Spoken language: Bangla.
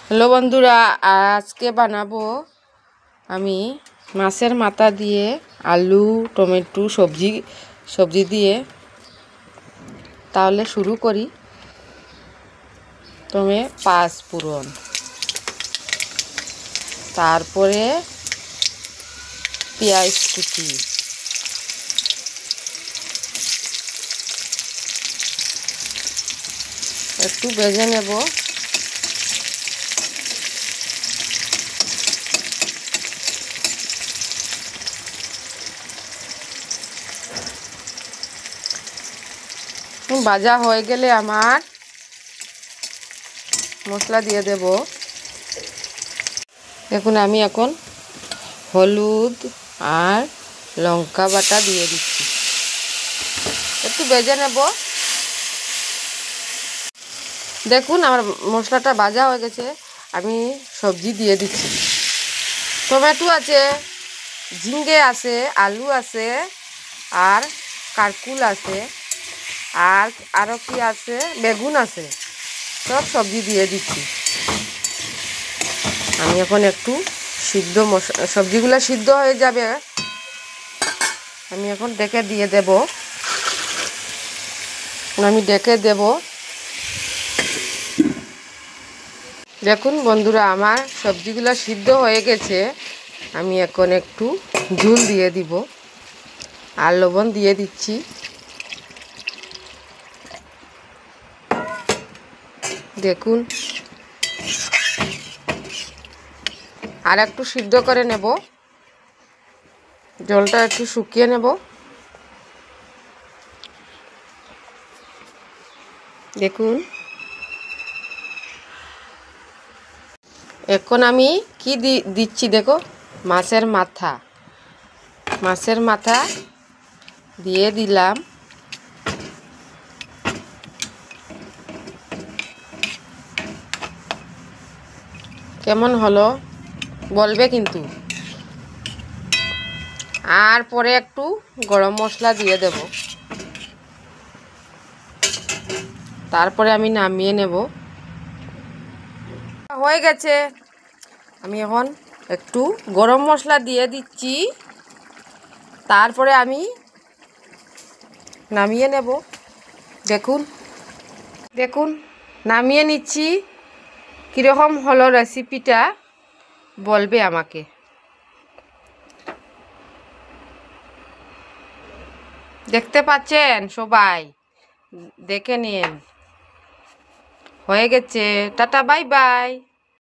হ্যালো বন্ধুরা, আজকে বানাবো আমি মাছের মাথা দিয়ে আলু টমেটো সবজি দিয়ে। তাহলে শুরু করি। প্রথমে পাঁচ ফোড়ন, তারপরে পেঁয়াজ কুচি, একটু ভেজে নেব। ভাজা হয়ে গেলে আমার মশলা দিয়ে দেব। দেখুন, আমি এখন হলুদ আর লঙ্কা বাটা দিয়ে দিচ্ছি। একটু ভেজে নেব। দেখুন, আমার মশলাটা ভাজা হয়ে গেছে। আমি সবজি দিয়ে দিচ্ছি। টমেটো আছে, ঝিঙ্গে আছে, আলু আছে, আর কারকুল আছে, আর আরও কি আছে, বেগুন আছে। সব সবজি দিয়ে দিচ্ছি। আমি এখন একটু সবজিগুলো সিদ্ধ হয়ে যাবে। আমি এখন ডেকে দিয়ে দেব। আমি ডেকে দেব। দেখুন বন্ধুরা, আমার সবজিগুলো সিদ্ধ হয়ে গেছে। আমি এখন একটু ঝোল দিয়ে দিব আর লবণ দিয়ে দিচ্ছি। দেখুন, আর একটু সিদ্ধ করে নেব। জলটা একটু শুকিয়ে নেব। দেখুন, এখন আমি কি দিচ্ছি দেখো, মাছের মাথা দিয়ে দিলাম। কেমন হলো বলবে কিন্তু। আর পরে একটু গরম মশলা দিয়ে দেব। তারপরে আমি নামিয়ে নেব। হয়ে গেছে। আমি এখন একটু গরম মশলা দিয়ে দিচ্ছি। তারপরে আমি নামিয়ে নেব। দেখুন নামিয়ে নিচ্ছি। কীরকম হলো রেসিপিটা বলবে আমাকে। দেখতে পাচ্ছেন সবাই, দেখে নিন। হয়ে গেছে। Tata, bye bye.